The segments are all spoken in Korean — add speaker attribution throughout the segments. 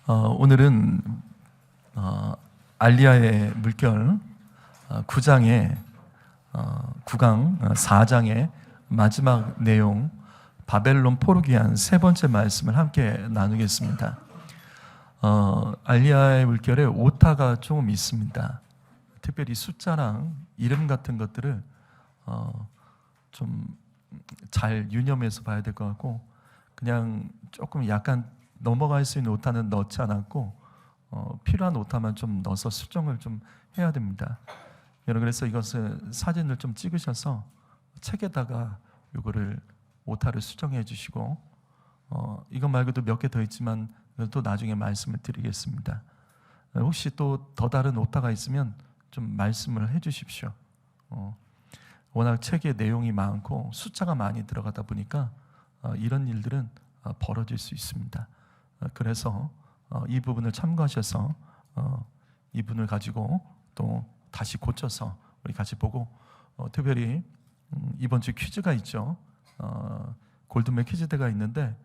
Speaker 1: 오늘은 알리야의 물결 9장의 9강 4장의 마지막 내용 바벨론 포로기 한 세 번째 말씀을 함께 나누겠습니다. 알리야의 물결에 오타가 조금 있습니다. 특별히 숫자랑 이름 같은 것들을 좀 잘 유념해서 봐야 될 것 같고, 그냥 조금 약간 넘어갈 수 있는 오타는 넣지 않았고 필요한 오타만 좀 넣어서 수정을 좀 해야 됩니다. 여러분, 그래서 이것을 사진을 좀 찍으셔서 책에다가 이거를 오타를 수정해 주시고, 이것 말고도 몇 개 더 있지만 또 나중에 말씀을 드리겠습니다. 혹시 또 더 다른 오타가 있으면 좀 말씀을 해 주십시오. 워낙 책의 내용이 많고 숫자가 많이 들어가다 보니까 이런 일들은 벌어질 수 있습니다. 그래서 이 부분을 참고하셔서 이 부분을 가지고 또 다시 고쳐서 우리 같이 보고, 특별히 이번 주 퀴즈가 있죠. 골드맨 퀴즈대가 있는데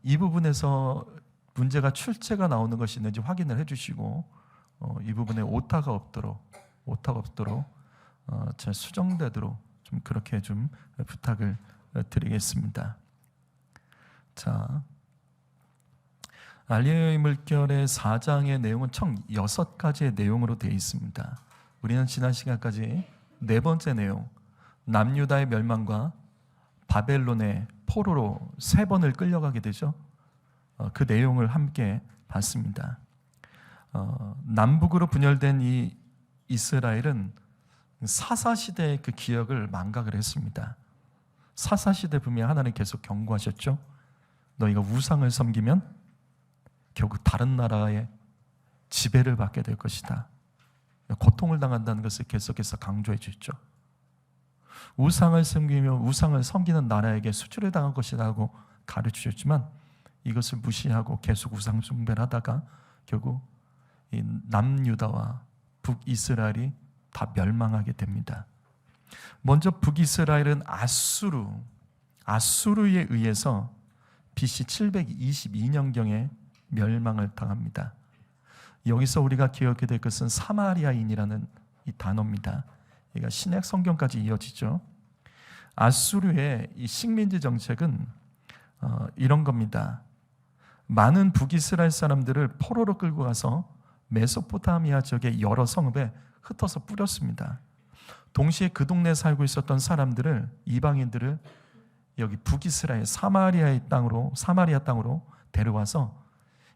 Speaker 1: 이 부분에서 문제가 출제가 나오는 것이 있는지 확인을 해주시고, 이 부분에 오타가 없도록 잘 수정되도록 좀 그렇게 좀 부탁을 드리겠습니다. 자, 알리야의 물결의 4장의 내용은 총 6가지의 내용으로 되어 있습니다. 우리는 지난 시간까지 네 번째 내용, 남유다의 멸망과 바벨론의 포로로 3번을 끌려가게 되죠. 그 내용을 함께 봤습니다. 남북으로 분열된 이 이스라엘은 사사시대의 그 기억을 망각을 했습니다. 사사시대 분명히 하나님 계속 경고하셨죠. 너희가 우상을 섬기면 결국 다른 나라의 지배를 받게 될 것이다. 고통을 당한다는 것을 계속해서 강조해 주셨죠. 우상을 섬기며 우상을 섬기는 나라에게 수치를 당할 것이라고 가르치셨지만 이것을 무시하고 계속 우상 숭배를 하다가 결국 이 남유다와 북이스라엘이 다 멸망하게 됩니다. 먼저 북이스라엘은 아수르에 의해서 BC 722년경에 멸망을 당합니다. 여기서 우리가 기억해야 될 것은 사마리아인이라는 이 단어입니다. 그러니까 신약 성경까지 이어지죠. 아수르의 이 식민지 정책은 이런 겁니다. 많은 북이스라엘 사람들을 포로로 끌고 가서 메소포타미아 지역의 여러 성읍에 흩어서 뿌렸습니다. 동시에 그 동네에 살고 있었던 사람들을, 이방인들을 여기 북이스라엘 사마리아 땅으로 데려와서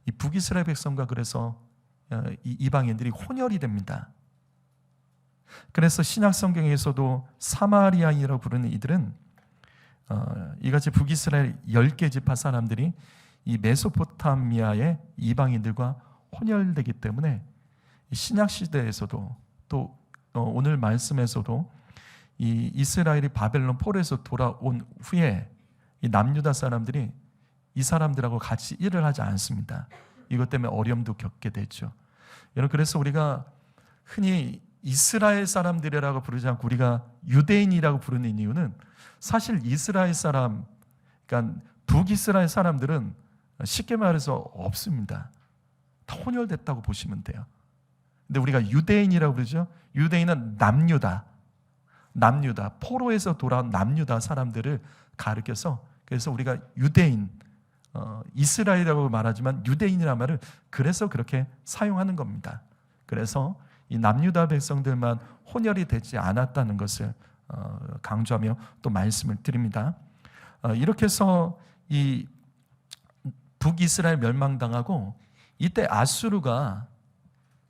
Speaker 1: 이 북이스라엘 백성과 그래서 이 이방인들이 혼혈이 됩니다. 그래서 신약 성경에서도 사마리아인이라고 부르는 이들은 이같이 북이스라엘 10개 지파 사람들이 이 메소포타미아의 이방인들과 혼혈되기 때문에 신약 시대에서도 또 오늘 말씀에서도 이 이스라엘이 바벨론 포로에서 돌아온 후에 이 남유다 사람들이 이 사람들하고 같이 일을 하지 않습니다. 이것 때문에 어려움도 겪게 되죠. 여러분, 그래서 우리가 흔히 이스라엘 사람들이라고 부르지 않고 우리가 유대인이라고 부르는 이유는 사실 이스라엘 사람, 그러니까 북이스라엘 사람들은 쉽게 말해서 없습니다. 다 혼혈됐다고 보시면 돼요. 근데 우리가 유대인이라고 그러죠. 유대인은 남유다, 포로에서 돌아온 남유다 사람들을 가리켜서, 그래서 우리가 유대인, 이스라엘이라고 말하지만 유대인이라는 말을 그래서 그렇게 사용하는 겁니다. 그래서 이 남유다 백성들만 혼혈이 되지 않았다는 것을 강조하며 또 말씀을 드립니다. 이렇게 해서 이 북이스라엘 멸망당하고, 이때 아수르가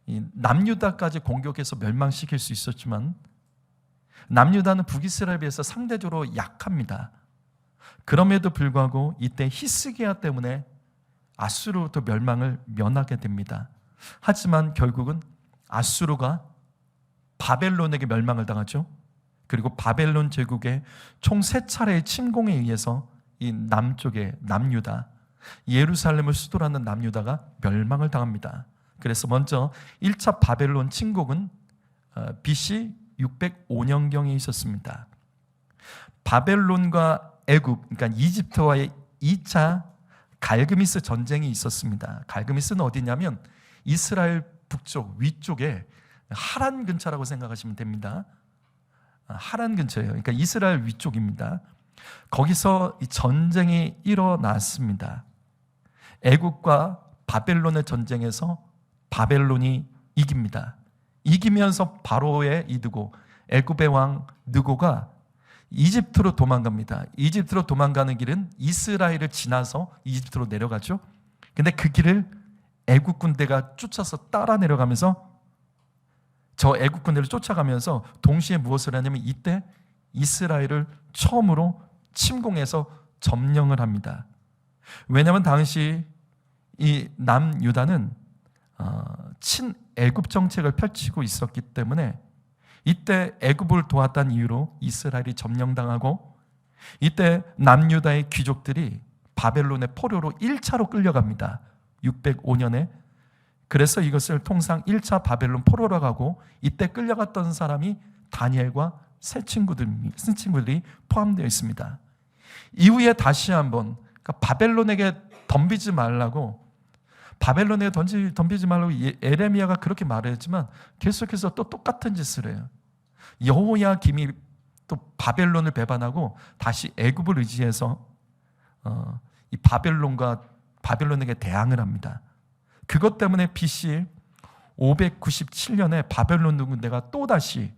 Speaker 1: 이 남유다까지 공격해서 멸망시킬 수 있었지만 남유다는 북이스라엘에 비해서 상대적으로 약합니다. 그럼에도 불구하고 이때 히스기야 때문에 아수르부터 멸망을 면하게 됩니다. 하지만 결국은 아수르가 바벨론에게 멸망을 당하죠. 그리고 바벨론 제국의 총 3차례의 침공에 의해서 이 남쪽의 남유다, 예루살렘을 수도로 하는 남유다가 멸망을 당합니다. 그래서 먼저 1차 바벨론 침공은 BC 605년경에 있었습니다. 바벨론과 애굽, 그러니까 이집트와의 2차 갈그미스 전쟁이 있었습니다. 갈그미스는 어디냐면 이스라엘 북쪽 위쪽에 하란 근처라고 생각하시면 됩니다. 하란 근처예요. 그러니까 이스라엘 위쪽입니다. 거기서 이 전쟁이 일어났습니다. 애국과 바벨론의 전쟁에서 바벨론이 이깁니다. 이기면서 바로의 이드고 애굽의 왕 느고가 이집트로 도망갑니다. 이집트로 도망가는 길은 이스라엘을 지나서 이집트로 내려가죠. 근데 그 길을 애국 군대가 쫓아서 따라 내려가면서 저 애국 군대를 쫓아가면서 동시에 무엇을 하냐면 이때 이스라엘을 처음으로 침공해서 점령을 합니다. 왜냐하면 당시 이 남유다는 친애굽 정책을 펼치고 있었기 때문에 이때 애굽을 도왔다는 이유로 이스라엘이 점령당하고 이때 남유다의 귀족들이 바벨론의 포로로 1차로 끌려갑니다. 605년에. 그래서 이것을 통상 1차 바벨론 포로라고 하고 이때 끌려갔던 사람이 다니엘과 세 친구들이 포함되어 있습니다. 이후에 다시 한번 그러니까 바벨론에게 덤비지 말라고 에레미야가 그렇게 말했지만 계속해서 또 똑같은 짓을 해요. 여호야김이 또 바벨론을 배반하고 다시 애굽을 의지해서 이 바벨론에게 대항을 합니다. 그것 때문에 BC 597년에 바벨론 군대가 또다시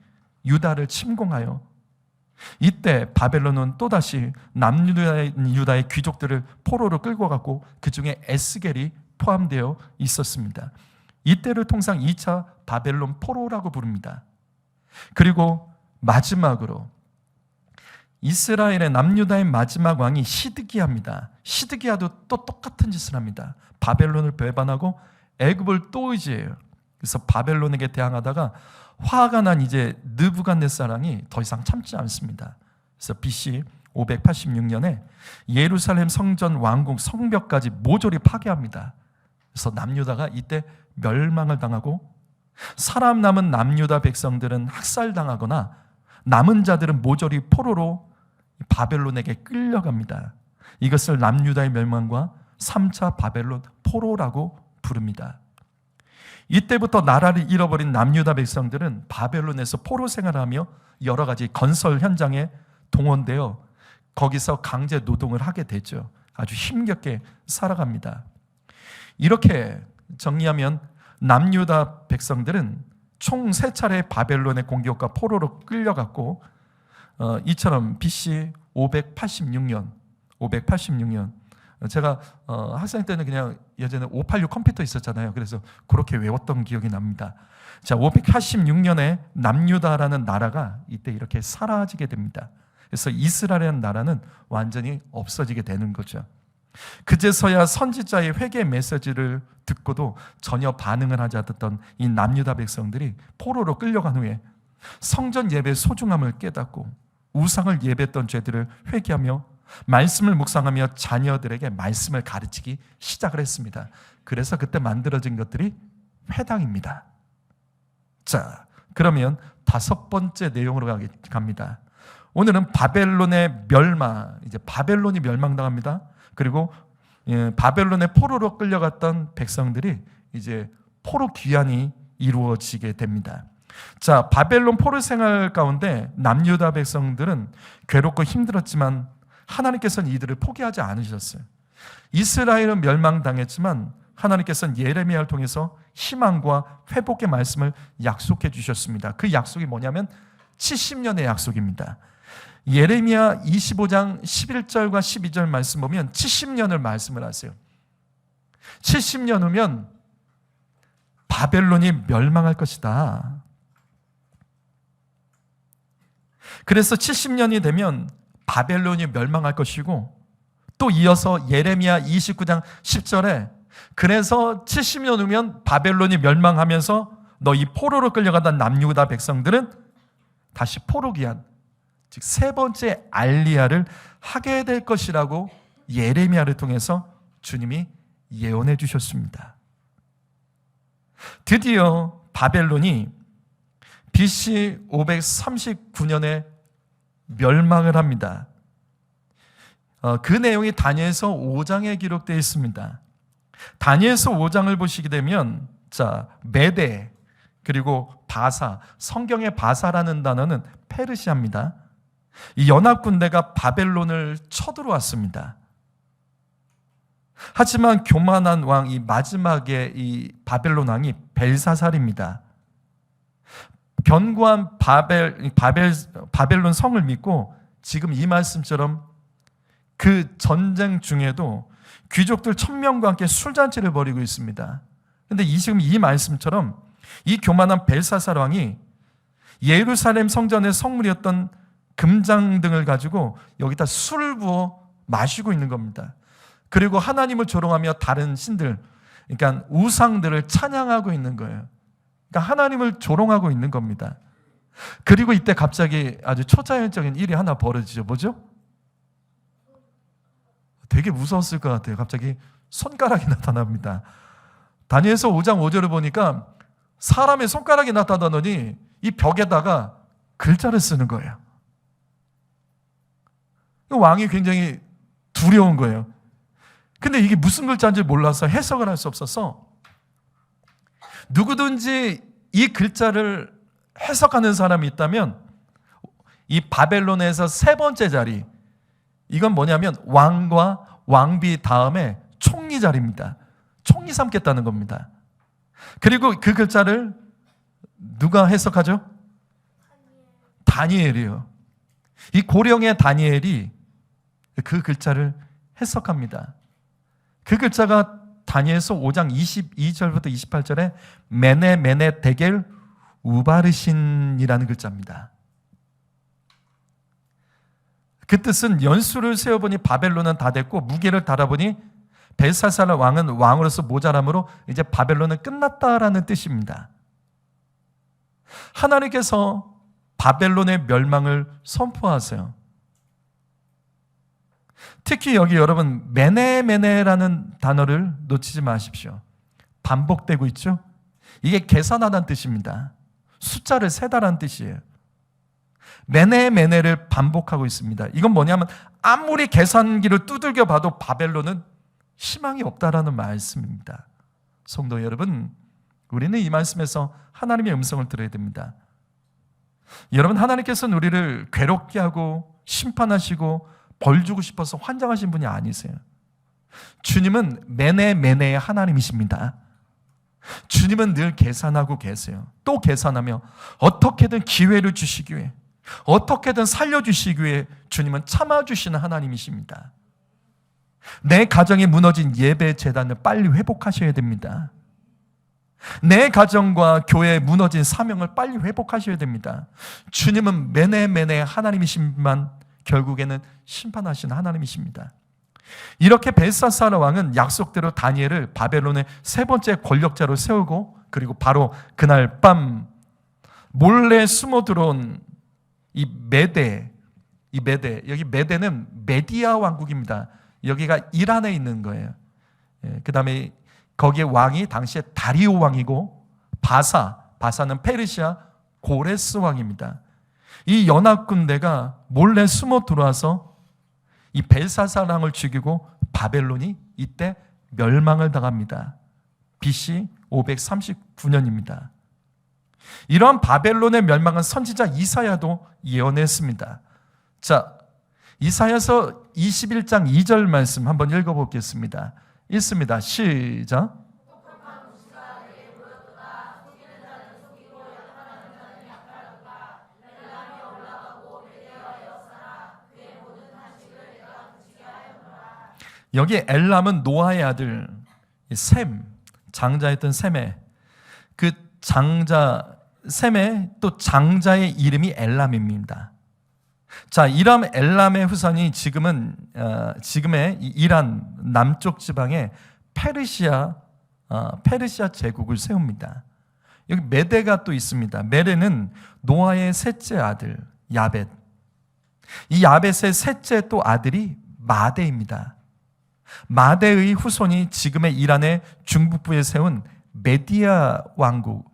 Speaker 1: 유다를 침공하여 이때 바벨론은 또다시 남유다의 귀족들을 포로로 끌고 갔고 그 중에 에스겔이 포함되어 있었습니다. 이때를 통상 2차 바벨론 포로라고 부릅니다. 그리고 마지막으로 이스라엘의 남유다의 마지막 왕이 시드기야입니다. 시드기야도 또 똑같은 짓을 합니다. 바벨론을 배반하고 애굽을 또 의지해요. 그래서 바벨론에게 대항하다가 화가 난 이제 느부갓네살왕이 더 이상 참지 않습니다. 그래서 BC 586년에 예루살렘 성전 왕궁 성벽까지 모조리 파괴합니다. 그래서 남유다가 이때 멸망을 당하고 사람 남은 남유다 백성들은 학살당하거나 남은 자들은 모조리 포로로 바벨론에게 끌려갑니다. 이것을 남유다의 멸망과 3차 바벨론 포로라고 부릅니다. 이때부터 나라를 잃어버린 남유다 백성들은 바벨론에서 포로 생활하며 여러 가지 건설 현장에 동원되어 거기서 강제 노동을 하게 되죠. 아주 힘겹게 살아갑니다. 이렇게 정리하면 남유다 백성들은 총 3차례 바벨론의 공격과 포로로 끌려갔고 이처럼 BC 586년 제가 학생 때는 그냥 예전에 586 컴퓨터 있었잖아요. 그래서 그렇게 외웠던 기억이 납니다. 자, 586년에 남유다라는 나라가 이때 이렇게 사라지게 됩니다. 그래서 이스라엘이라는 나라는 완전히 없어지게 되는 거죠. 그제서야 선지자의 회개 메시지를 듣고도 전혀 반응을 하지 않았던 이 남유다 백성들이 포로로 끌려간 후에 성전 예배의 소중함을 깨닫고 우상을 예배했던 죄들을 회개하며 말씀을 묵상하며 자녀들에게 말씀을 가르치기 시작을 했습니다. 그래서 그때 만들어진 것들이 회당입니다. 자, 그러면 5번째 내용으로 갑니다. 오늘은 바벨론의 멸망, 이제 바벨론이 멸망당합니다. 그리고 바벨론의 포로로 끌려갔던 백성들이 이제 포로 귀환이 이루어지게 됩니다. 자, 바벨론 포로 생활 가운데 남유다 백성들은 괴롭고 힘들었지만 하나님께서는 이들을 포기하지 않으셨어요. 이스라엘은 멸망당했지만 하나님께서는 예레미야를 통해서 희망과 회복의 말씀을 약속해 주셨습니다. 그 약속이 뭐냐면 70년의 약속입니다. 예레미야 25장 11절과 12절 말씀 보면 70년을 말씀을 하세요. 70년 후면 바벨론이 멸망할 것이다. 그래서 70년이 되면 바벨론이 멸망할 것이고 또 이어서 예레미야 29장 10절에 그래서 70년 후면 바벨론이 멸망하면서 너희 포로로 끌려가던 남유다 백성들은 다시 포로 귀환, 즉 3번째 알리야를 하게 될 것이라고 예레미야를 통해서 주님이 예언해 주셨습니다. 드디어 바벨론이 BC 539년에 멸망을 합니다. 그 내용이 다니엘서 5장에 기록되어 있습니다. 다니엘서 5장을 보시게 되면 메대 그리고 바사, 성경의 바사라는 단어는 페르시아입니다. 이 연합군대가 바벨론을 쳐들어왔습니다. 하지만 교만한 왕, 이 마지막에 이 바벨론 왕이 벨사살입니다. 견고한 바벨론 성을 믿고 지금 이 말씀처럼 그 전쟁 중에도 귀족들 1000명과 함께 술잔치를 벌이고 있습니다. 그런데 지금 이 말씀처럼 이 교만한 벨사살 왕이 예루살렘 성전의 성물이었던 금장 등을 가지고 여기다 술을 부어 마시고 있는 겁니다. 그리고 하나님을 조롱하며 다른 신들, 그러니까 우상들을 찬양하고 있는 거예요. 그러니까 하나님을 조롱하고 있는 겁니다. 그리고 이때 갑자기 아주 초자연적인 일이 하나 벌어지죠. 뭐죠? 되게 무서웠을 것 같아요. 갑자기 손가락이 나타납니다. 다니엘서 5장 5절을 보니까 사람의 손가락이 나타나더니 이 벽에다가 글자를 쓰는 거예요. 왕이 굉장히 두려운 거예요. 근데 이게 무슨 글자인지 몰라서 해석을 할 수 없어서 누구든지 이 글자를 해석하는 사람이 있다면 이 바벨론에서 세 번째 자리, 이건 뭐냐면 왕과 왕비 다음에 총리 자리입니다. 총리 삼겠다는 겁니다. 그리고 그 글자를 누가 해석하죠? 다니엘이요. 이 고령의 다니엘이 그 글자를 해석합니다. 그 글자가 다니엘서 5장 22절부터 28절에 메네 데겔 우바르신이라는 글자입니다. 그 뜻은 연수를 세워보니 바벨론은 다 됐고 무게를 달아보니 벨사살 왕은 왕으로서 모자람으로 이제 바벨론은 끝났다라는 뜻입니다. 하나님께서 바벨론의 멸망을 선포하세요. 특히 여기 여러분 메네라는 단어를 놓치지 마십시오. 반복되고 있죠? 이게 계산하다는 뜻입니다. 숫자를 세다라는 뜻이에요. 메네를 반복하고 있습니다. 이건 뭐냐면 아무리 계산기를 두들겨 봐도 바벨론은 희망이 없다라는 말씀입니다. 성도 여러분, 우리는 이 말씀에서 하나님의 음성을 들어야 됩니다. 여러분, 하나님께서는 우리를 괴롭게 하고 심판하시고 벌 주고 싶어서 환장하신 분이 아니세요. 주님은 메네의 하나님이십니다. 주님은 늘 계산하고 계세요. 또 계산하며 어떻게든 기회를 주시기 위해, 어떻게든 살려주시기 위해 주님은 참아주시는 하나님이십니다. 내 가정이 무너진 예배 재단을 빨리 회복하셔야 됩니다. 내 가정과 교회에 무너진 사명을 빨리 회복하셔야 됩니다. 주님은 메네의 하나님이시지만 결국에는 심판하시는 하나님이십니다. 이렇게 벨사살 왕은 약속대로 다니엘을 바벨론의 세 번째 권력자로 세우고, 그리고 바로 그날 밤 몰래 숨어 들어온 이 메대, 여기 메대는 메디아 왕국입니다. 여기가 이란에 있는 거예요. 그 다음에 거기에 왕이 당시에 다리오 왕이고, 바사는 페르시아 고레스 왕입니다. 이 연합군대가 몰래 숨어 들어와서 이 벨사살 왕을 죽이고 바벨론이 이때 멸망을 당합니다. BC 539년입니다. 이러한 바벨론의 멸망은 선지자 이사야도 예언했습니다. 자, 이사야서 21장 2절 말씀 한번 읽어보겠습니다. 읽습니다. 시작. 여기 엘람은 노아의 아들 셈, 장자였던 셈의 그 셈의 또 장자의 이름이 엘람입니다. 자, 이런 엘람의 후손이 지금의 이란 남쪽 지방에 페르시아 제국을 세웁니다. 여기 메대가 또 있습니다. 메대는 노아의 셋째 아들 야벳. 이 야벳의 셋째 또 아들이 마대입니다. 마대의 후손이 지금의 이란의 중북부에 세운 메디아 왕국,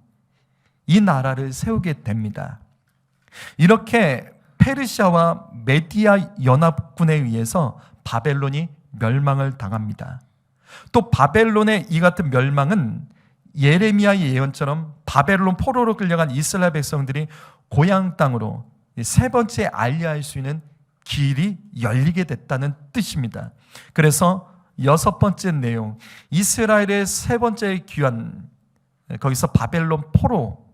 Speaker 1: 이 나라를 세우게 됩니다. 이렇게 페르시아와 메디아 연합군에 의해서 바벨론이 멸망을 당합니다. 또 바벨론의 이 같은 멸망은 예레미야의 예언처럼 바벨론 포로로 끌려간 이스라엘 백성들이 고향 땅으로 세 번째 알리할 수 있는 길이 열리게 됐다는 뜻입니다. 그래서 여섯 번째 내용, 이스라엘의 세 번째 귀환, 거기서 바벨론 포로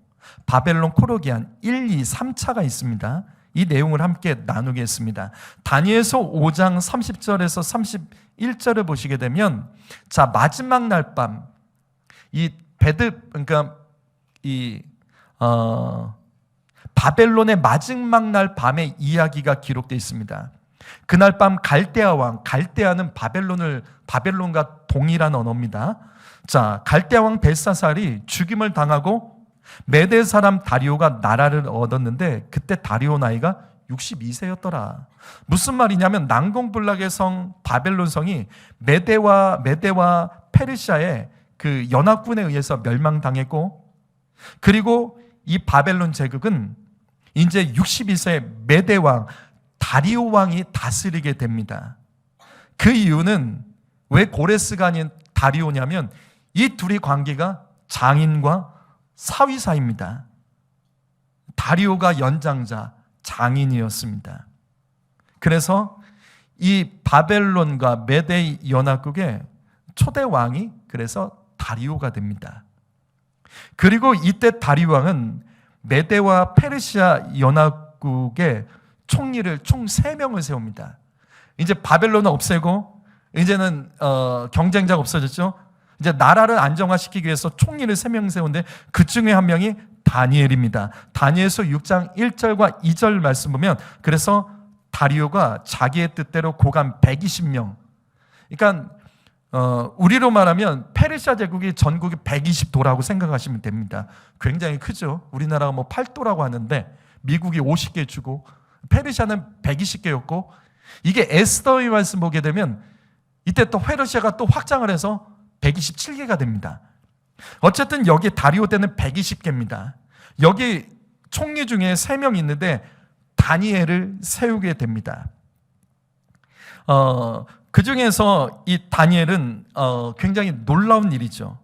Speaker 1: 귀환 1, 2, 3차가 있습니다. 이 내용을 함께 나누겠습니다. 다니엘서 5장 30절에서 31절을 보시게 되면, 자, 마지막 날 밤, 바벨론의 마지막 날 밤의 이야기가 기록되어 있습니다. 그날 밤 갈대아 왕, 갈대아는 바벨론과 동일한 언어입니다. 자, 갈대아 왕 벨사살이 죽임을 당하고 메대 사람 다리오가 나라를 얻었는데 그때 다리오 나이가 62세였더라. 무슨 말이냐면 난공불락의 성 바벨론 성이 메대와 페르시아의 그 연합군에 의해서 멸망당했고, 그리고 이 바벨론 제국은 이제 62세 메대 왕 다리오 왕이 다스리게 됩니다. 그 이유는 왜 고레스가 아닌 다리오냐면 이 둘이 관계가 장인과 사위 사이입니다. 다리오가 연장자, 장인이었습니다. 그래서 이 바벨론과 메대 연합국의 초대 왕이 그래서 다리오가 됩니다. 그리고 이때 다리오 왕은 메대와 페르시아 연합국의 총리를 총 3명을 세웁니다. 이제 바벨론은 없애고 이제는 경쟁자가 없어졌죠. 이제 나라를 안정화시키기 위해서 총리를 3명 세우는데 그 중에 한 명이 다니엘입니다. 다니엘서 6장 1절과 2절 말씀 보면, 그래서 다리오가 자기의 뜻대로 고관 120명, 그러니까 우리로 말하면 페르시아 제국이 전국이 120도라고 생각하시면 됩니다. 굉장히 크죠. 우리나라가 뭐 8도라고 하는데 미국이 50개 주고 페르시아는 120개였고, 이게 에스더의 말씀 보게 되면 이때 또 페르시아가 또 확장을 해서 127개가 됩니다. 어쨌든 여기 다리오 때는 120개입니다. 여기 총리 중에 3명 있는데 다니엘을 세우게 됩니다. 그 중에서 이 다니엘은 굉장히 놀라운 일이죠.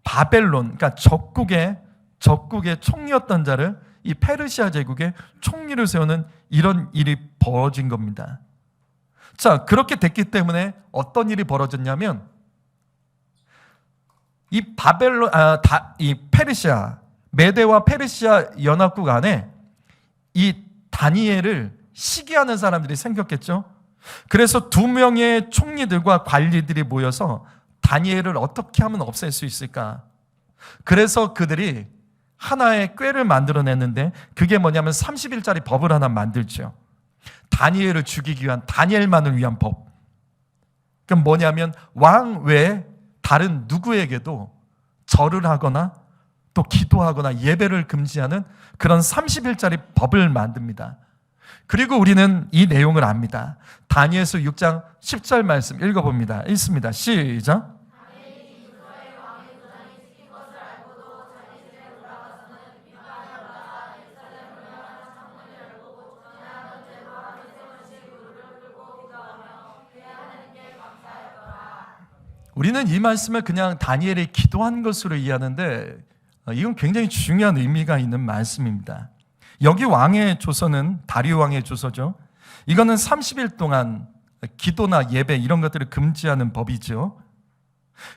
Speaker 1: 바벨론, 그러니까 적국의 총리였던 자를 이 페르시아 제국의 총리를 세우는 이런 일이 벌어진 겁니다. 자, 그렇게 됐기 때문에 어떤 일이 벌어졌냐면, 이 페르시아, 메대와 페르시아 연합국 안에 이 다니엘을 시기하는 사람들이 생겼겠죠. 그래서 2명의 총리들과 관리들이 모여서 다니엘을 어떻게 하면 없앨 수 있을까? 그래서 그들이 하나의 꾀를 만들어냈는데, 그게 뭐냐면 30일짜리 법을 하나 만들죠. 다니엘을 죽이기 위한, 다니엘만을 위한 법. 그럼 뭐냐면 왕 외에 다른 누구에게도 절을 하거나 또 기도하거나 예배를 금지하는 그런 30일짜리 법을 만듭니다. 그리고 우리는 이 내용을 압니다. 다니엘서 6장 10절 말씀 읽어봅니다. 읽습니다. 시작. 우리는 이 말씀을 그냥 다니엘이 기도한 것으로 이해하는데, 이건 굉장히 중요한 의미가 있는 말씀입니다. 여기 왕의 조서는 다리오 왕의 조서죠. 이거는 30일 동안 기도나 예배 이런 것들을 금지하는 법이죠.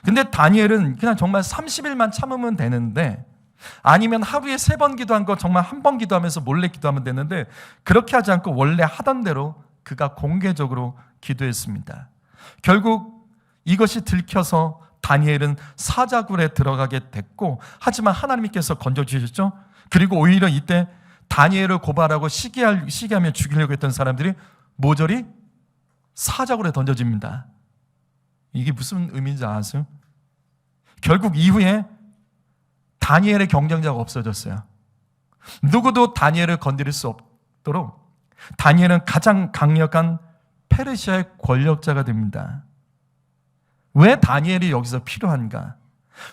Speaker 1: 근데 다니엘은 그냥 정말 30일만 참으면 되는데, 아니면 하루에 3번 기도한 거 정말 한 번 기도하면서 몰래 기도하면 되는데, 그렇게 하지 않고 원래 하던 대로 그가 공개적으로 기도했습니다. 결국 이것이 들켜서 다니엘은 사자굴에 들어가게 됐고, 하지만 하나님께서 건져주셨죠. 그리고 오히려 이때 다니엘을 고발하고 시기하며 죽이려고 했던 사람들이 모조리 사자굴에 던져집니다. 이게 무슨 의미인지 아세요? 결국 이후에 다니엘의 경쟁자가 없어졌어요. 누구도 다니엘을 건드릴 수 없도록 다니엘은 가장 강력한 페르시아의 권력자가 됩니다. 왜 다니엘이 여기서 필요한가?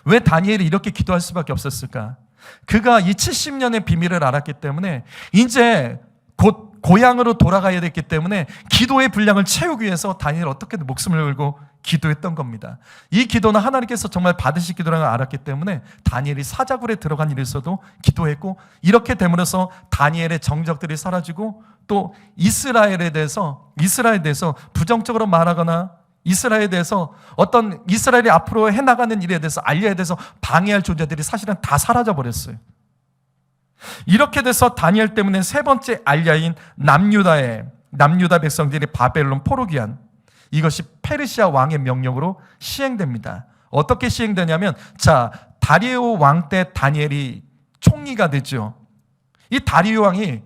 Speaker 1: 왜 다니엘이 이렇게 기도할 수밖에 없었을까? 그가 이 70년의 비밀을 알았기 때문에 이제 곧 고향으로 돌아가야 됐기 때문에 기도의 분량을 채우기 위해서 다니엘 어떻게든 목숨을 걸고 기도했던 겁니다. 이 기도는 하나님께서 정말 받으실 기도라는 걸 알았기 때문에 다니엘이 사자굴에 들어간 일이 있어도 기도했고, 이렇게 됨으로써 다니엘의 정적들이 사라지고 또 이스라엘에 대해서 부정적으로 말하거나 이스라엘에 대해서 어떤 이스라엘이 앞으로 해나가는 일에 대해서 알려야 돼서 방해할 존재들이 사실은 다 사라져 버렸어요. 이렇게 돼서 다니엘 때문에 세 번째 알리아인 남유다 백성들이 바벨론 포로기한, 이것이 페르시아 왕의 명령으로 시행됩니다. 어떻게 시행되냐면, 다리오 왕 때 다니엘이 총리가 되죠. 이 다리오 왕이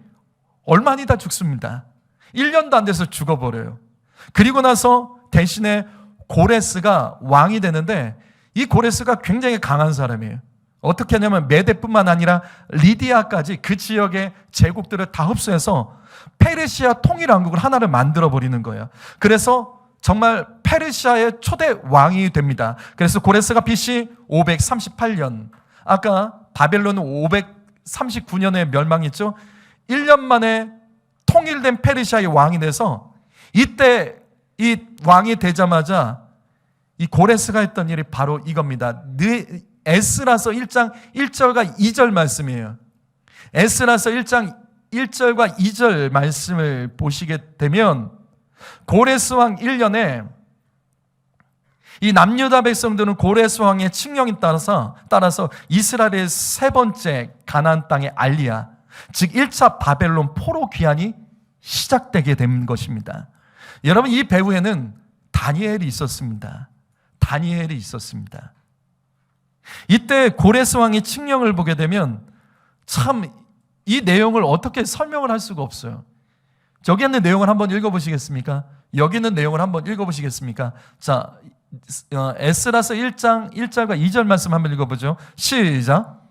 Speaker 1: 얼마 안 있다 죽습니다. 1년도 안 돼서 죽어버려요. 그리고 나서 대신에 고레스가 왕이 되는데, 이 고레스가 굉장히 강한 사람이에요. 어떻게 하냐면 메대뿐만 아니라 리디아까지 그 지역의 제국들을 다 흡수해서 페르시아 통일왕국을 하나를 만들어버리는 거예요. 그래서 정말 페르시아의 초대 왕이 됩니다. 그래서 고레스가 BC 538년, 아까 바벨론은 539년에 멸망했죠. 1년 만에 통일된 페르시아의 왕이 돼서, 이때 이 왕이 되자마자 이 고레스가 했던 일이 바로 이겁니다. 에스라서 1장 1절과 2절 말씀이에요. 에스라서 1장 1절과 2절 말씀을 보시게 되면, 고레스 왕 1년에 이 남유다 백성들은 고레스 왕의 칙령에 따라서 이스라엘의 세 번째 가나안 땅의 알리아, 즉 1차 바벨론 포로 귀환이 시작되게 된 것입니다. 여러분, 이 배후에는 다니엘이 있었습니다. 이때 고레스 왕의 칙령을 보게 되면 참 이 내용을 어떻게 설명을 할 수가 없어요. 저기 있는 내용을 한번 읽어보시겠습니까? 여기 있는 내용을 한번 읽어보시겠습니까? 에스라서 1장 1절과 2절 말씀 한번 읽어보죠. 시작.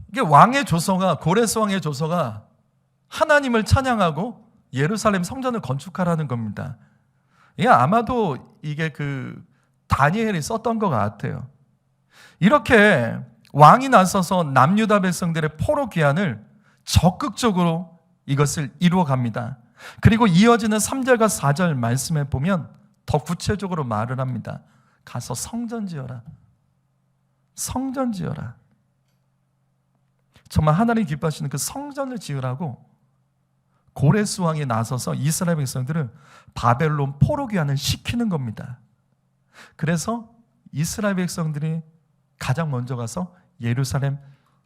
Speaker 1: 이게 왕의 조서가, 고레스 왕의 조서가 하나님을 찬양하고 예루살렘 성전을 건축하라는 겁니다. 이게 아마도 이게 다니엘이 썼던 것 같아요. 이렇게 왕이 나서서 남유다 백성들의 포로 귀환을 적극적으로 이것을 이루어 갑니다. 그리고 이어지는 3절과 4절 말씀에 보면 더 구체적으로 말을 합니다. 가서 성전 지어라. 정말 하나님 기뻐하시는 그 성전을 지으라고 고레스 왕이 나서서 이스라엘 백성들을 바벨론 포로 귀환을 시키는 겁니다. 그래서 이스라엘 백성들이 가장 먼저 가서 예루살렘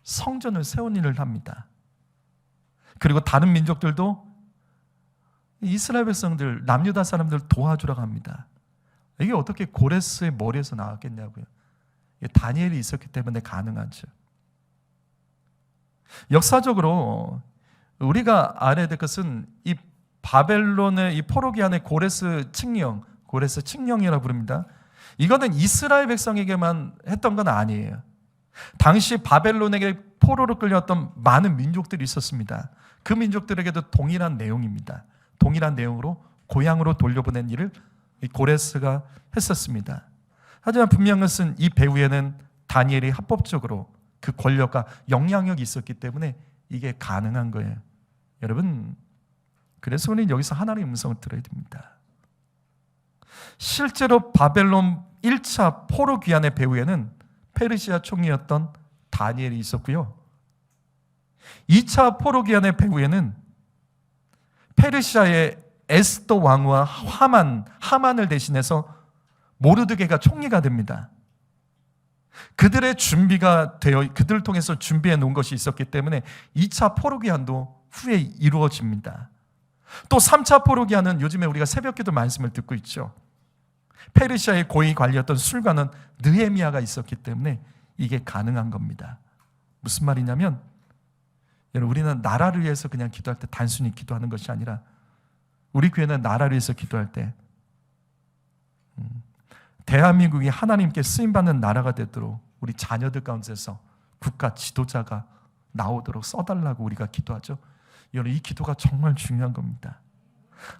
Speaker 1: 성전을 세운 일을 합니다. 그리고 다른 민족들도 이스라엘 백성들, 남유다 사람들 도와주러 갑니다. 이게 어떻게 고레스의 머리에서 나왔겠냐고요. 다니엘이 있었기 때문에 가능하죠. 역사적으로 우리가 알아야 될 것은 이 바벨론의 이 포로 귀환의 고레스 칙령이라고 부릅니다. 이거는 이스라엘 백성에게만 했던 건 아니에요. 당시 바벨론에게 포로로 끌려왔던 많은 민족들이 있었습니다. 그 민족들에게도 동일한 내용입니다. 동일한 내용으로 고향으로 돌려보낸 일을 이 고레스가 했었습니다. 하지만 분명한 것은 이 배후에는 다니엘이 합법적으로 그 권력과 영향력이 있었기 때문에 이게 가능한 거예요. 여러분, 그래서 우리는 여기서 하나님의 음성을 들어야 됩니다. 실제로 바벨론 1차 포로 귀환의 배후에는 페르시아 총리였던 다니엘이 있었고요. 2차 포로 귀환의 배후에는 페르시아의 에스더 왕후와 하만을 대신해서 모르드게가 총리가 됩니다. 그들의 준비가 되어, 그들을 통해서 준비해 놓은 것이 있었기 때문에 2차 포로 귀환도 후에 이루어집니다. 또 3차 포로 귀환은 요즘에 우리가 새벽기도 말씀을 듣고 있죠. 페르시아의 고위 관리였던 술관은 느헤미야가 있었기 때문에 이게 가능한 겁니다. 무슨 말이냐면, 여러분, 우리는 나라를 위해서 그냥 기도할 때 단순히 기도하는 것이 아니라 우리 교회는 나라를 위해서 기도할 때 대한민국이 하나님께 쓰임받는 나라가 되도록 우리 자녀들 가운데서 국가 지도자가 나오도록 써달라고 우리가 기도하죠. 여러분, 이 기도가 정말 중요한 겁니다.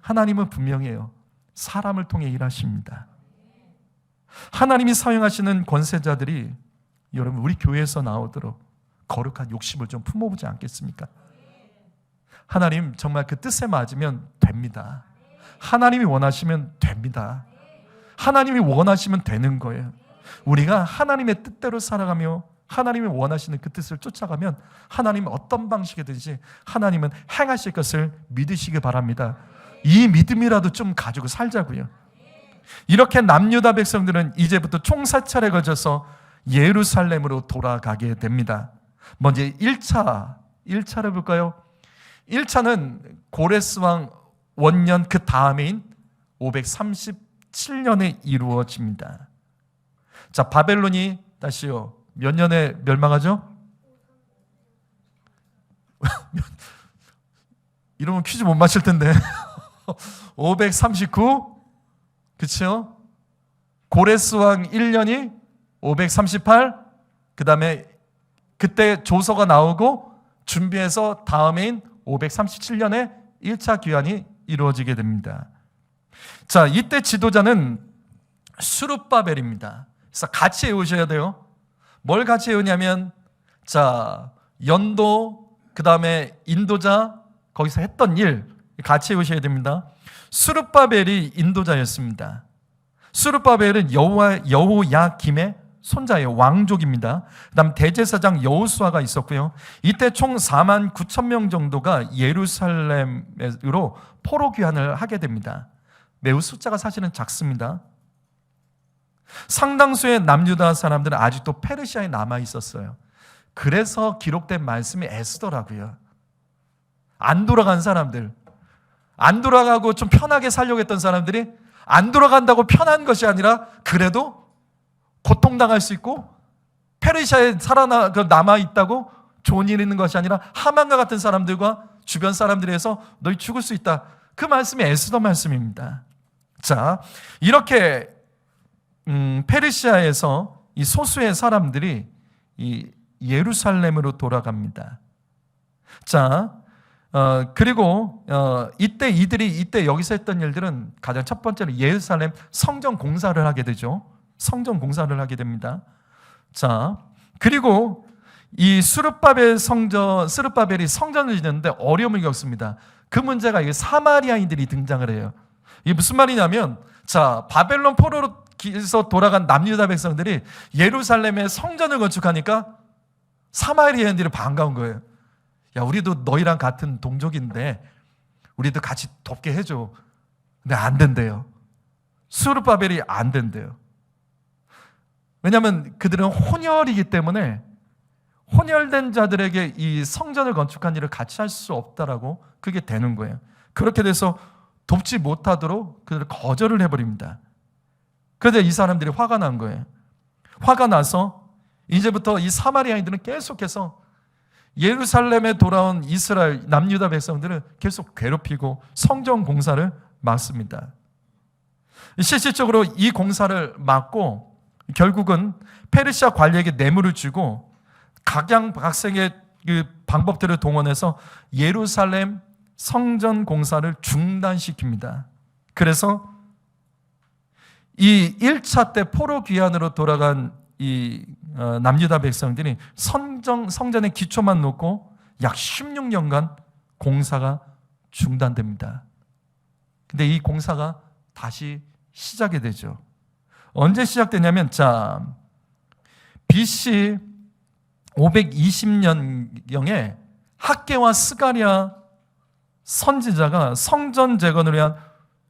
Speaker 1: 하나님은 분명해요. 사람을 통해 일하십니다. 하나님이 사용하시는 권세자들이 여러분 우리 교회에서 나오도록 거룩한 욕심을 좀 품어보지 않겠습니까? 하나님 정말 그 뜻에 맞으면 됩니다. 하나님이 원하시면 됩니다. 하나님이 원하시면 되는 거예요. 우리가 하나님의 뜻대로 살아가며 하나님이 원하시는 그 뜻을 쫓아가면 하나님은 어떤 방식이든지 하나님은 행하실 것을 믿으시기 바랍니다. 이 믿음이라도 좀 가지고 살자고요. 이렇게 남유다 백성들은 이제부터 총 4차례에 걸쳐서 예루살렘으로 돌아가게 됩니다. 먼저 1차를 볼까요? 1차는 고레스 왕 원년 그 다음해인 537년에 이루어집니다. 자, 바벨론이 다시요 몇 년에 멸망하죠? 이러면 퀴즈 못 맞힐 텐데 539 그렇죠? 고레스 왕 1년이 538 그 다음에 그때 조서가 나오고 준비해서 다음해인 537년에 1차 귀환이 이루어지게 됩니다. 자, 이때 지도자는 스룹바벨입니다. 그래서 같이 외우셔야 돼요. 뭘 같이 외우냐면 자, 연도 그 다음에 인도자 거기서 했던 일 같이 외우셔야 됩니다. 스룹바벨이 인도자였습니다. 스룹바벨은 여호야김의 손자예요. 왕족입니다. 그 다음 대제사장 여호수아가 있었고요. 이때 총 4만 9천 명 정도가 예루살렘으로 포로 귀환을 하게 됩니다. 매우 숫자가 사실은 작습니다. 상당수의 남유다 사람들은 아직도 페르시아에 남아 있었어요. 그래서 기록된 말씀이 에스더라고요. 안 돌아간 사람들, 안 돌아가고 좀 편하게 살려고 했던 사람들이 안 돌아간다고 편한 것이 아니라 그래도 고통당할 수 있고 페르시아에 남아있다고 좋은 일 있는 것이 아니라 하만과 같은 사람들과 주변 사람들에 의해서 너희 죽을 수 있다. 그 말씀이 에스더 말씀입니다. 자, 이렇게 페르시아에서 이 소수의 사람들이 이 예루살렘으로 돌아갑니다. 자, 그리고 이때 여기서 했던 일들은 가장 첫 번째로 예루살렘 성전 공사를 하게 되죠. 성전 공사를 하게 됩니다. 자, 그리고 이 스룹바벨이 성전을 짓는데 어려움을 겪습니다. 그 문제가 이게 사마리아인들이 등장을 해요. 이게 무슨 말이냐면, 자, 바벨론 포로에서 돌아간 남유다 백성들이 예루살렘에 성전을 건축하니까 사마리아인들이 반가운 거예요. 야, 우리도 너희랑 같은 동족인데 우리도 같이 돕게 해줘. 근데 안 된대요. 스룹바벨이 안 된대요. 왜냐하면 그들은 혼혈이기 때문에 혼혈된 자들에게 이 성전을 건축한 일을 같이 할 수 없다라고 그게 되는 거예요. 그렇게 돼서 돕지 못하도록 그들을 거절을 해버립니다. 그런데 이 사람들이 화가 난 거예요. 화가 나서 이제부터 이 사마리아인들은 계속해서 예루살렘에 돌아온 이스라엘 남유다 백성들을 계속 괴롭히고 성전 공사를 막습니다. 실질적으로 이 공사를 막고 결국은 페르시아 관리에게 뇌물을 주고 각양각색의 그 방법들을 동원해서 예루살렘 성전 공사를 중단시킵니다. 그래서 이 1차 때 포로 귀환으로 돌아간 이 남유다 백성들이 성전의 기초만 놓고 약 16년간 공사가 중단됩니다. 근데 이 공사가 다시 시작이 되죠. 언제 시작되냐면, 자, BC 520년경에 학개와 스가랴 선지자가 성전 재건을 위한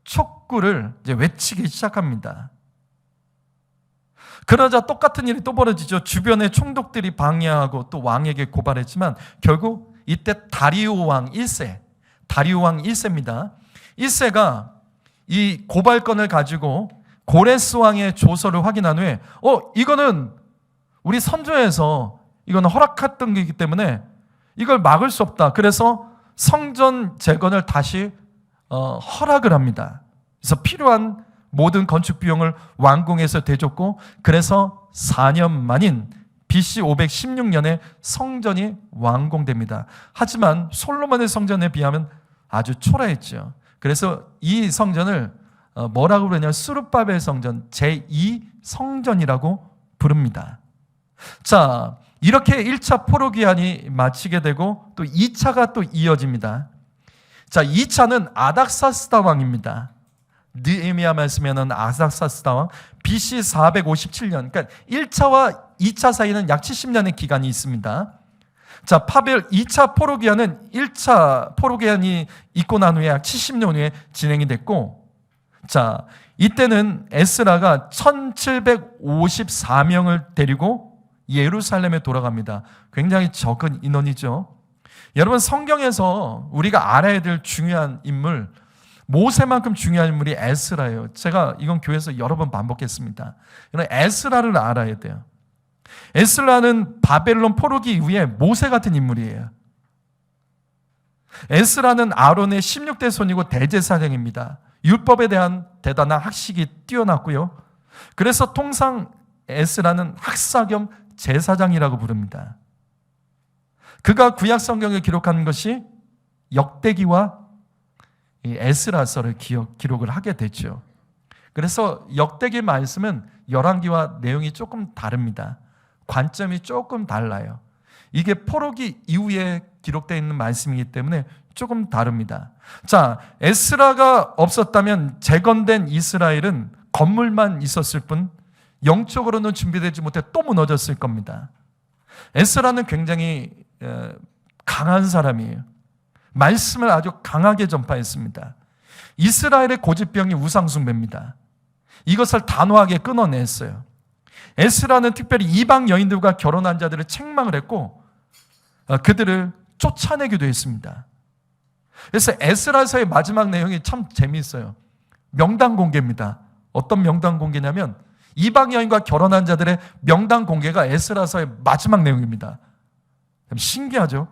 Speaker 1: 촉구를 이제 외치기 시작합니다. 그러자 똑같은 일이 또 벌어지죠. 주변의 총독들이 방해하고 또 왕에게 고발했지만 결국 이때 다리오 왕 1세입니다. 1세가 이 고발건을 가지고 고레스 왕의 조서를 확인한 후에 이거는 우리 선조에서 이건 허락했던 것이기 때문에 이걸 막을 수 없다. 그래서 성전 재건을 다시 허락을 합니다. 그래서 필요한 모든 건축 비용을 왕궁에서 대줬고, 그래서 4년 만인 BC 516년에 성전이 완공됩니다. 하지만 솔로몬의 성전에 비하면 아주 초라했죠. 그래서 이 성전을 뭐라고 부르냐면 스룹바벨 성전, 제2성전이라고 부릅니다. 자, 이렇게 1차 포로기한이 마치게 되고 또 2차가 또 이어집니다. 자, 2차는 아닥사스다 왕입니다. 느헤미야 말씀에는 아닥사스다 왕, BC 457년, 그러니까 1차와 2차 사이는 약 70년의 기간이 있습니다. 자, 2차 포로기한은 1차 포로기한이 있고 난 후에 약 70년 후에 진행이 됐고, 자, 이때는 에스라가 1754명을 데리고 예루살렘에 돌아갑니다. 굉장히 적은 인원이죠. 여러분, 성경에서 우리가 알아야 될 중요한 인물, 모세만큼 중요한 인물이 에스라예요. 제가 이건 교회에서 여러 번 반복했습니다. 에스라를 알아야 돼요. 에스라는 바벨론 포로기 이후에 모세 같은 인물이에요. 에스라는 아론의 16대 손이고 대제사장입니다. 율법에 대한 대단한 학식이 뛰어났고요. 그래서 통상 에스라는 학사 겸 제사장이라고 부릅니다. 그가 구약 성경에 기록한 것이 역대기와 에스라서를 기록을 하게 됐죠. 그래서 역대기 말씀은 열왕기와 내용이 조금 다릅니다. 관점이 조금 달라요. 이게 포로기 이후에 기록되어 있는 말씀이기 때문에 조금 다릅니다. 자, 에스라가 없었다면 재건된 이스라엘은 건물만 있었을 뿐 영적으로는 준비되지 못해 또 무너졌을 겁니다. 에스라는 굉장히 강한 사람이에요. 말씀을 아주 강하게 전파했습니다. 이스라엘의 고집병이 우상숭배입니다. 이것을 단호하게 끊어냈어요. 에스라는 특별히 이방 여인들과 결혼한 자들을 책망을 했고 그들을 쫓아내기도 했습니다. 그래서 에스라서의 마지막 내용이 참 재미있어요. 명단 공개입니다. 어떤 명단 공개냐면 이방 여인과 결혼한 자들의 명단 공개가 에스라서의 마지막 내용입니다. 신기하죠?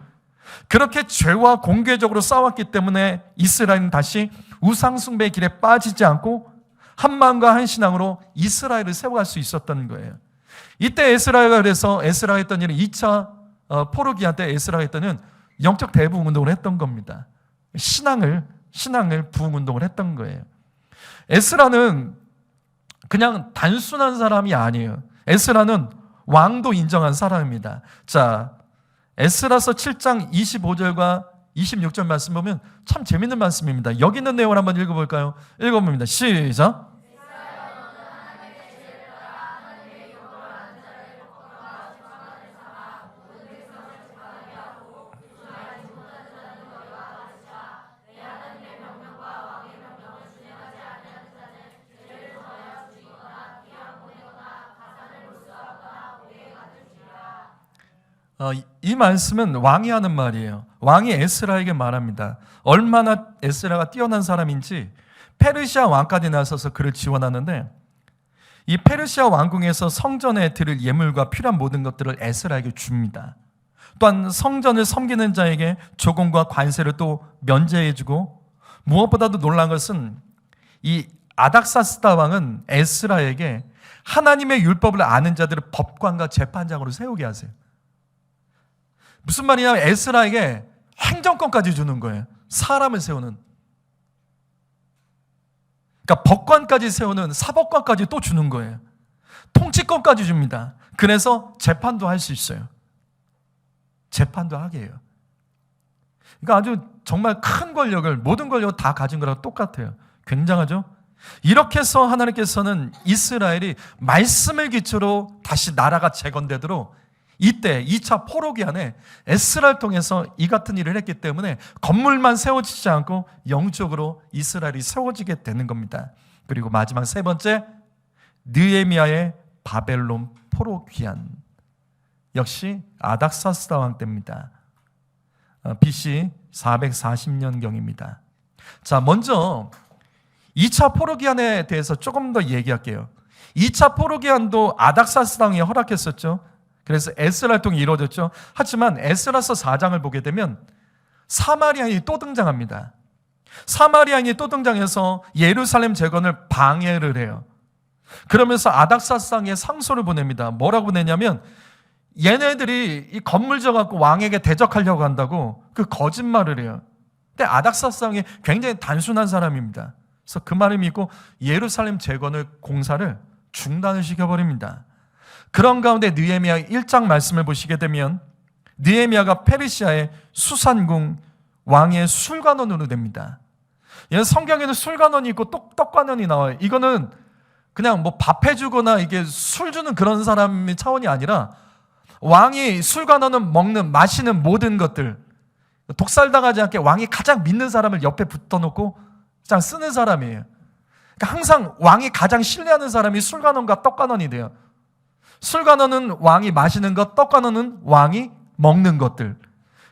Speaker 1: 그렇게 죄와 공개적으로 싸웠기 때문에 이스라엘은 다시 우상숭배의 길에 빠지지 않고 한 마음과 한 신앙으로 이스라엘을 세워갈 수 있었던 거예요. 이때 에스라가 그래서 에스라가 했던 일은 2차 포로기한 때 에스라가 했던 일은 영적 대부흥 운동을 했던 겁니다. 신앙을 부흥 운동을 했던 거예요. 에스라는 그냥 단순한 사람이 아니에요. 에스라는 왕도 인정한 사람입니다. 자, 에스라서 7장 25절과 26절 말씀 보면 참 재밌는 말씀입니다. 여기 있는 내용을 한번 읽어볼까요? 읽어봅니다. 시작. 이 말씀은 왕이 하는 말이에요. 왕이 에스라에게 말합니다. 얼마나 에스라가 뛰어난 사람인지 페르시아 왕까지 나서서 그를 지원하는데 이 페르시아 왕궁에서 성전에 드릴 예물과 필요한 모든 것들을 에스라에게 줍니다. 또한 성전을 섬기는 자에게 조공과 관세를 또 면제해주고 무엇보다도 놀라운 것은 이 아닥사스다 왕은 에스라에게 하나님의 율법을 아는 자들을 법관과 재판장으로 세우게 하세요. 무슨 말이냐면 에스라에게 행정권까지 주는 거예요. 사람을 세우는. 그러니까 법관까지 세우는 사법관까지 또 주는 거예요. 통치권까지 줍니다. 그래서 재판도 할 수 있어요. 재판도 하게 해요. 그러니까 아주 정말 큰 권력을, 모든 권력을 다 가진 거랑 똑같아요. 굉장하죠? 이렇게 해서 하나님께서는 이스라엘이 말씀을 기초로 다시 나라가 재건되도록 이때 2차 포로기한에 에스라를 통해서 이 같은 일을 했기 때문에 건물만 세워지지 않고 영적으로 이스라엘이 세워지게 되는 겁니다. 그리고 마지막 세 번째, 느헤미야의 바벨론 포로기한. 역시 아닥사스다 왕 때입니다. BC 440년경입니다. 자, 먼저 2차 포로기한에 대해서 조금 더 얘기할게요. 2차 포로기한도 아닥사스다 왕이 허락했었죠. 그래서 에스라를 통해 이루어졌죠. 하지만 에스라서 4장을 보게 되면 사마리아인이 또 등장합니다. 사마리아인이 또 등장해서 예루살렘 재건을 방해를 해요. 그러면서 아닥사스 왕의 상소를 보냅니다. 뭐라고 보내냐면 얘네들이 이 건물 져갖고 왕에게 대적하려고 한다고 그 거짓말을 해요. 근데 아닥사스 왕이 굉장히 단순한 사람입니다. 그래서 그 말을 믿고 예루살렘 재건을 공사를 중단을 시켜버립니다. 그런 가운데 느헤미야 1장 말씀을 보시게 되면 느헤미야가 페르시아의 수산궁 왕의 술관원으로 됩니다. 성경에는 술관원이 있고 떡관원이 나와요. 이거는 그냥 뭐 밥 해주거나 이게 술 주는 그런 사람의 차원이 아니라 왕이 술관원은 먹는 마시는 모든 것들, 독살당하지 않게 왕이 가장 믿는 사람을 옆에 붙어놓고 그냥 쓰는 사람이에요. 그러니까 항상 왕이 가장 신뢰하는 사람이 술관원과 떡관원이 돼요. 술관원은 왕이 마시는 것, 떡관원은 왕이 먹는 것들,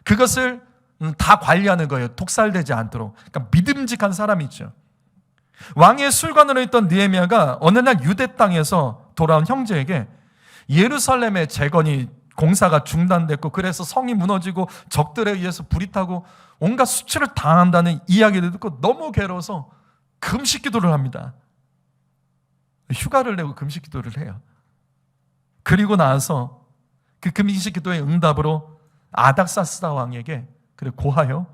Speaker 1: 그것을 다 관리하는 거예요. 독살되지 않도록. 그러니까 믿음직한 사람이죠. 왕의 술관으로 있던 느헤미야가 어느 날 유대 땅에서 돌아온 형제에게 예루살렘의 재건이 공사가 중단됐고 그래서 성이 무너지고 적들에 의해서 불이 타고 온갖 수치를 당한다는 이야기를 듣고 너무 괴로워서 금식 기도를 합니다. 휴가를 내고 금식 기도를 해요. 그리고 나서 그 금식 기도의 응답으로 아닥사스다 왕에게 그래 고하여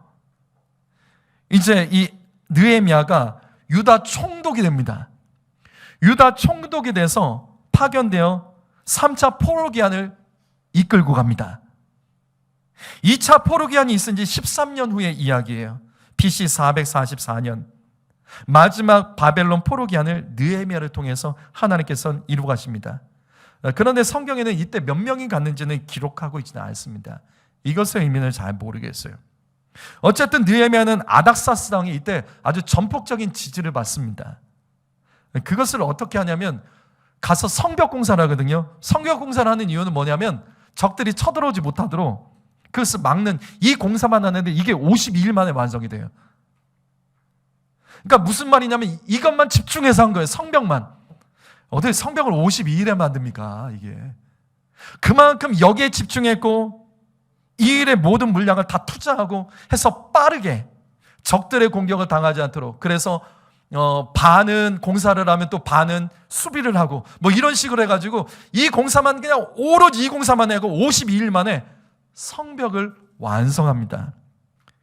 Speaker 1: 이제 이 느헤미야가 유다 총독이 됩니다. 유다 총독이 돼서 파견되어 3차 포로기한을 이끌고 갑니다. 2차 포로기한이 있은 지 13년 후의 이야기예요. BC 444년 마지막 바벨론 포로기한을 느헤미야를 통해서 하나님께서는 이루어 가십니다. 그런데 성경에는 이때 몇 명이 갔는지는 기록하고 있지는 않습니다. 이것의 의미는 잘 모르겠어요. 어쨌든 느헤미야는 아닥사스 왕이 이때 아주 전폭적인 지지를 받습니다. 그것을 어떻게 하냐면 가서 성벽 공사를 하거든요. 성벽 공사를 하는 이유는 뭐냐면 적들이 쳐들어오지 못하도록 그것을 막는, 이 공사만 하는데 이게 52일 만에 완성이 돼요. 그러니까 무슨 말이냐면 이것만 집중해서 한 거예요. 성벽만. 어떻게 성벽을 52일에 만듭니까 이게. 그만큼 여기에 집중했고 이 일의 모든 물량을 다 투자하고 해서 빠르게 적들의 공격을 당하지 않도록, 그래서 반은 공사를 하면 또 반은 수비를 하고 뭐 이런 식으로 해가지고 이 공사만, 그냥 오로지 이 공사만 하고 52일 만에 성벽을 완성합니다.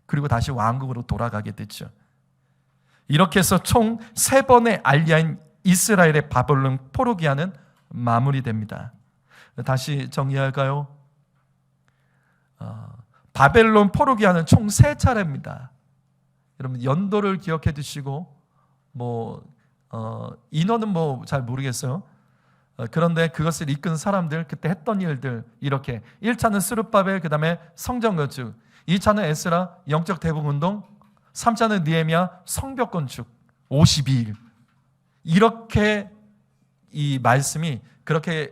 Speaker 1: 그리고 다시 왕국으로 돌아가게 됐죠. 이렇게 해서 총 3번의 알리아인 이스라엘의 바벨론 포로기한은 마무리됩니다. 다시 정리할까요? 바벨론 포로기한은 총 3차례입니다. 여러분 연도를 기억해 두시고 인원은 잘 모르겠어요. 그런데 그것을 이끈 사람들, 그때 했던 일들, 이렇게 1차는 스룹바벨, 그 다음에 성전 건축, 2차는 에스라 영적 대붕운동, 3차는 느헤미야 성벽 건축 52일. 이렇게 이 말씀이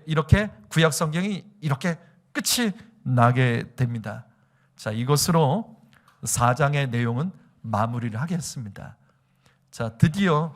Speaker 1: 이렇게 구약 성경이 이렇게 끝이 나게 됩니다. 자, 이것으로 4장의 내용은 마무리를 하겠습니다. 자, 드디어